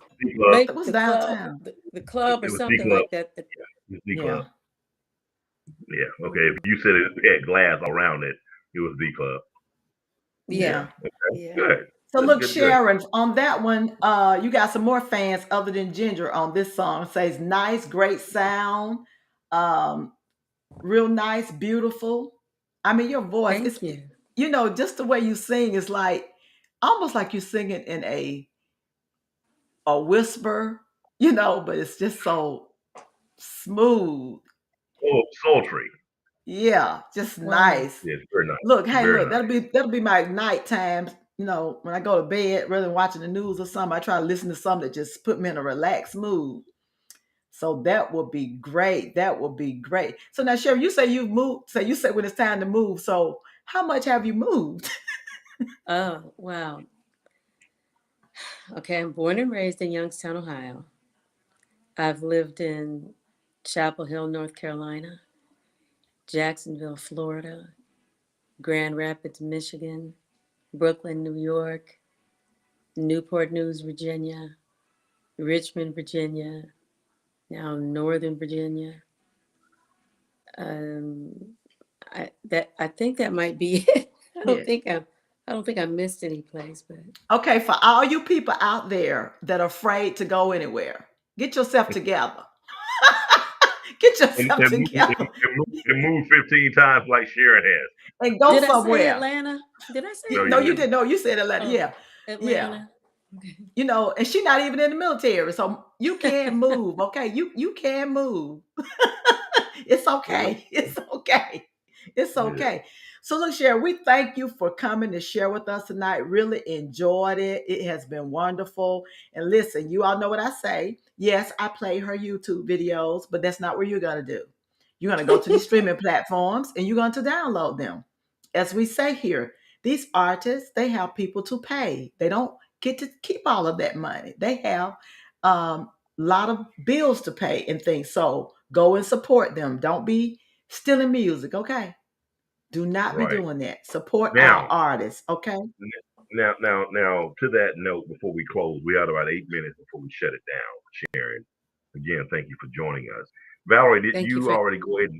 make What's the club downtown? the club or It was the something club. like that. It was the Yeah. club. Yeah. Okay. If you said it had glass all around it, it was the club. Yeah. Okay. Yeah. Good. So Good, look, good, good. Sharon, on that one, you got some more fans other than Ginger on this song. It says nice, great sound, real nice, beautiful. I mean, your voice, Thank you. you know, just the way you sing is like almost like you're singing in a whisper, you know, but it's just so smooth. Oh, sultry. Yeah, just Wow. nice. Yeah, it's very nice. Look, hey, Very look, nice. that'll be my night times. You know, when I go to bed, rather than watching the news or something, I try to listen to something that just put me in a relaxed mood. So that would be great. That would be great. So now, Sherry, you say you've moved. So you said when it's time to move. So how much have you moved? Oh, wow. Okay, I'm born and raised in Youngstown, Ohio. I've lived in Chapel Hill, North Carolina, Jacksonville, Florida, Grand Rapids, Michigan, Brooklyn, New York, Newport News, Virginia, Richmond, Virginia, now Northern Virginia. Um, I think that might be it. Yeah. I don't think I missed any place, but Okay, for all you people out there that are afraid to go anywhere, get yourself together. Get And, yourself and, move, together and move 15 times like Sharon has. and go did I say somewhere. Atlanta? Did I say No, No, you you Atlanta? didn't. didn't know. You said Atlanta. Oh, Yeah. Yeah. Atlanta. Okay. You know, and she's not even in the military, so you can't move. Okay, you can move. It's Well, okay. It's okay. It's yeah. okay. So look, Sherry, we thank you for coming to share with us tonight. Really enjoyed it. It has been wonderful. And listen, you all know what I say. Yes, I play her YouTube videos, but that's not what you're gonna do. You're gonna go to these streaming platforms and you're going to download them. As we say here, these artists, they have people to pay. They don't get to keep all of that money. They have a lot of bills to pay and things. So go and support them. Don't be stealing music, okay? Do not be Right. doing that. Support our Now, artists, okay? now, to that note, before we close, we have about 8 minutes before we shut it down, Sharon. Again, thank you for joining us. Valerie, did Thank you you for already go ahead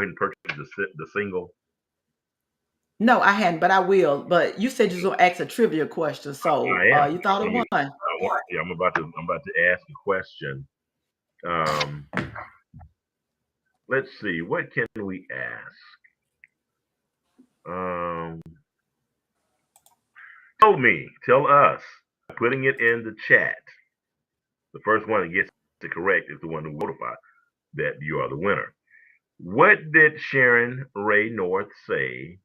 and purchase the single? No, I hadn't, but I will. But you said you was gonna ask a trivia question, so I am. you thought of one. Yeah, I'm about to ask a question. Um, let's see, what can we ask? Um, tell us, putting it in the chat. The first one that gets it correct is the one who notify that you are the winner. What did Sharon Ray North say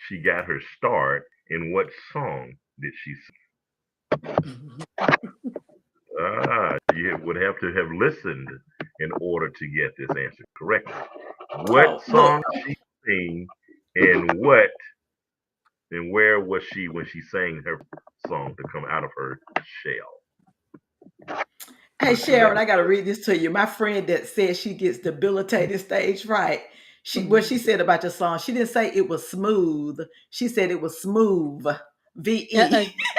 she got her start, and what song did she sing? You would have to have listened in order to get this answer correctly. What Oh, look. song she sang, and where was she when she sang her song to come out of her shell? Hey Let's see that. Sharon, I gotta read this to you. My friend that said she gets debilitated stage fright. What Mhm. she said about your song, she didn't say it was smooth. She said it was smooth. VE.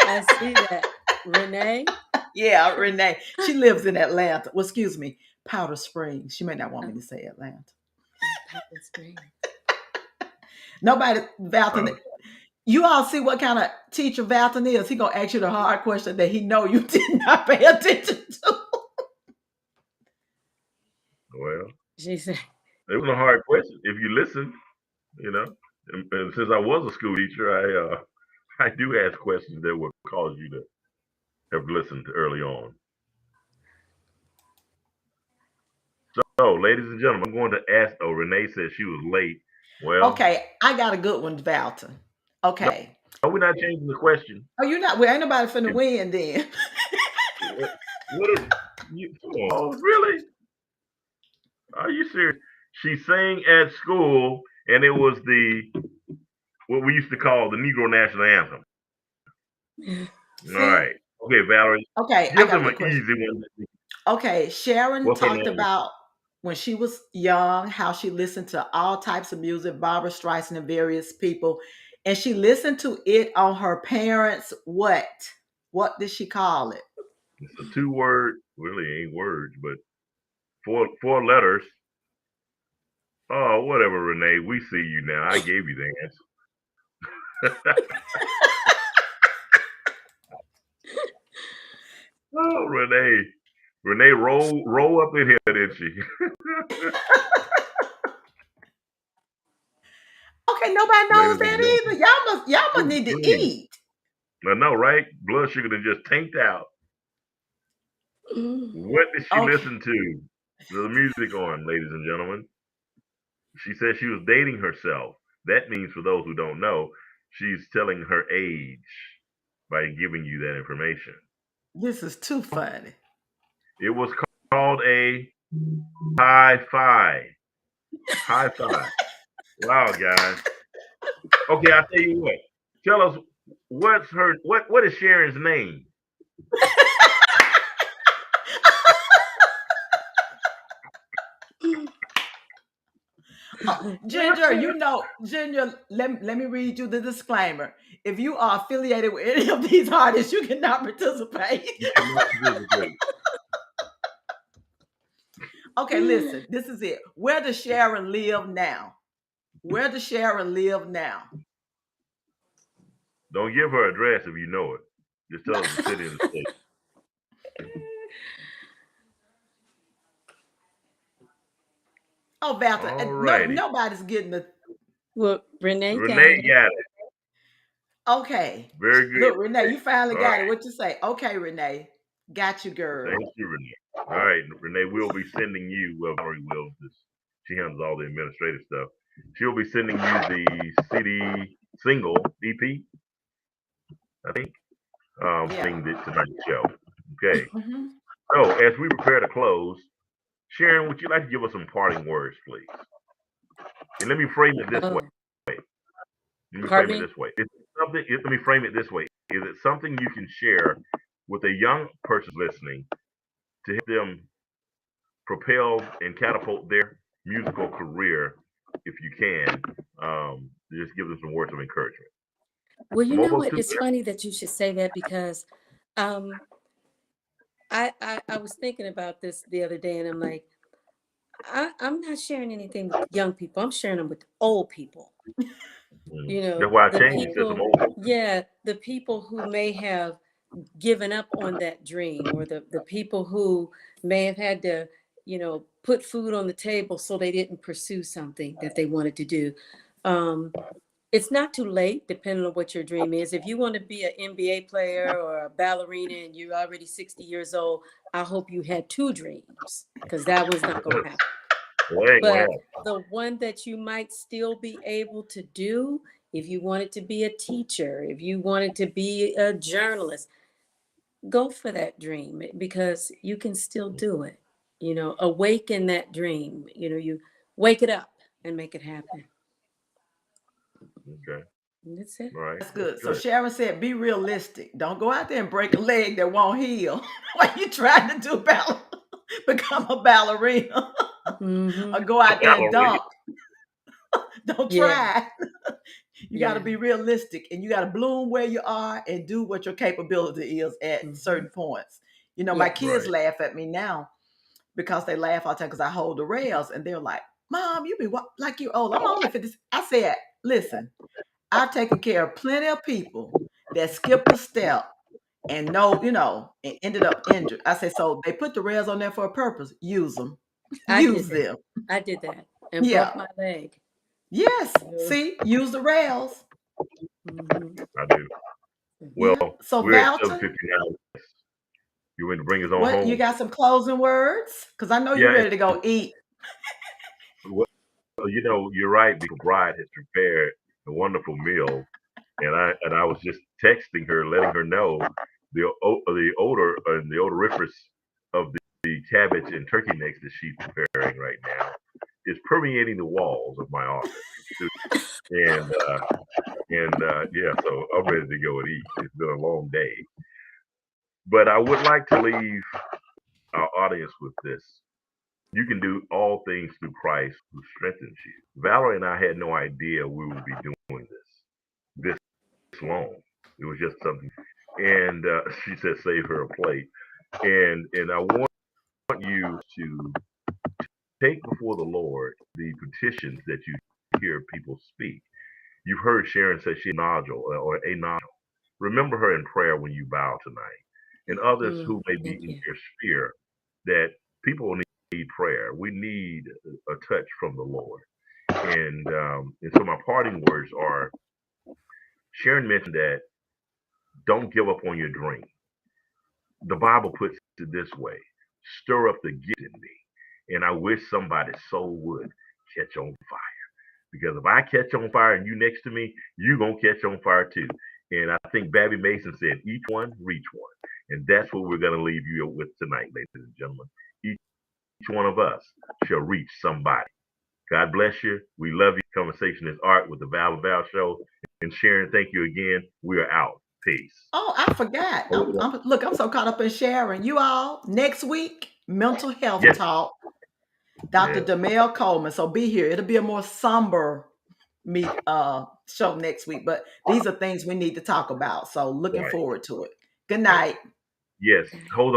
I see that. Renee? Yeah, Renee. She lives in Atlanta. Well, excuse me, Powder Springs. She may not want me Oh, to say Atlanta. Pepper Spring. Nobody, Valton. Uh, You all see what kind of teacher Valton is. He gonna ask you the hard question that he know you did not pay attention to. well, She said, it was a hard question if you listen, you know. And since I was a school teacher, I do ask questions that would cause you to have listened early on. So, ladies and gentlemen, I'm going to ask. Oh, Renee said she was late. Well, Okay, I got a good one, Valton. no, Okay. we're not changing the question. Oh, you're not. Well, ain't nobody finna If- win then. What is you? Oh, really? Are you serious? She sang at school, and it was what we used to call the Negro National Anthem. All See? right. Okay, Valerie, Okay, I give got a them an good question. easy one. Okay, Sharon What's her talked name? about when she was young how she listened to all types of music, Barbara Streisand and various people, and she listened to it on her parents' what? What did she call it? It's a two-word. Really ain't words, but four letters. Oh, whatever, Renee. We see you now. I gave you the answer. Oh, Renee. Renee roll up in here, didn't she? Okay, nobody knows Ladies and that either. gentlemen. Y'all must Ooh, need to mm. eat. I know, right? Blood sugar done just tanked out. mm, What did she Okay. listen to? The music on, ladies and gentlemen. She said she was dating herself. That means, for those who don't know, she's telling her age by giving you that information. This is too funny. It was called a high five. High five. Wow, guys. Okay, I'll tell you what. Tell us what is Sharon's name? Ginger, Ginger, let me read you the disclaimer. If you are affiliated with any of these artists, you cannot participate. You cannot participate. Okay, listen, this is it. Where does Sharon live now? Where does Sharon live now? Don't give her address if you know it. Just tell us the city and the state. Oh, Val, All no, righty. nobody's getting the. Well, Renee got Renee it. got it. Okay. Very good. Look, Renee, you finally All got right. it. What you say? Okay, Renee. Got you, girl. Thank you, Renee. All right, Renee, we'll be sending you, well, Valerie will, she handles all the administrative stuff. She'll be sending you the CD single EP, I think, Yeah. thing tonight's show. Okay. Mm-hmm. So, as we prepare to close, Sharon, would you like to give us some parting words, please? And let me frame it this way. Let me frame it this way. Let me frame it this way. Is it something you can share with a young person listening to help them propel and catapult their musical career, if you can? Just give them some words of encouragement. Well, you I'm know almost what? too It's there. funny that you should say that because I was thinking about this the other day, and I'm like, I'm not sharing anything with young people. I'm sharing them with old people. You know, That's why I the changed it to some people, old. yeah, the people who may have given up on that dream, or the people who may have had to, put food on the table so they didn't pursue something that they wanted to do. Um, it's not too late, depending on what your dream is. If you want to be an NBA player or a ballerina and you're already 60 years old, I hope you had two dreams, because that was not going to happen. But the one that you might still be able to do, if you wanted to be a teacher, if you wanted to be a journalist, go for that dream, because you can still do it. Awaken that dream. You wake it up and make it happen. Okay. And that's it. All right. That's good. So Sharon said, be realistic. Don't go out there and break a leg that won't heal while you're trying to become a ballerina Mm-hmm. or go out there and dunk. Don't Yeah. try. You got to be realistic, and you got to bloom where you are and do what your capability is at certain points. My kids laugh at me now because they laugh all the time because I hold the rails, and they're like, "Mom, you be like you old. I'm only 50." I said, "Listen, I've taken care of plenty of people that skipped a step and and ended up injured." I said, "So they put the rails on there for a purpose. Use them. Use them." I did that and Yeah. broke my leg. Yes. See, use the rails. Mm-hmm. I do. Well, Yeah. So we're at Valton, 7:59. You want to bring us on what you home? got some closing words? Because I know you're Yeah. ready to go eat. Well, you're right. The bride has prepared a wonderful meal, and I was just texting her, letting her know the odor and the odoriferous of the cabbage and turkey necks that she's preparing right now is permeating the walls of my office. And yeah, so I'm ready to go and eat. It's been a long day, but I would like to leave our audience with this. You can do all things through Christ who strengthens you. Valerie and I had no idea we would be doing this long. It was just something. And she said, save her a plate. And I want you to take before the Lord the petitions that you hear people speak. You've heard Sharon say she nodule or a nodule. Remember her in prayer when you bow tonight. And others who may be in your sphere, that people need prayer. We need a touch from the Lord. And so my parting words are, Sharon mentioned that don't give up on your dream. The Bible puts it this way: stir up the gift in me. And I wish somebody's soul would catch on fire. Because if I catch on fire and you next to me, you going to catch on fire too. And I think Babby Mason said, each one, reach one. And that's what we're going to leave you with tonight, ladies and gentlemen. Each one of us shall reach somebody. God bless you. We love you. Conversation is Art with the Val Val Show. And Sharon, thank you again. We are out. Peace. Oh, I forgot. I'm so caught up in sharing. You all, next week, mental health Yes. talk. Dr. Yes. Demel Coleman. So be here. It'll be a more somber show next week, but these are things we need to talk about. So looking Right. forward to it. Good night. Yes. Hold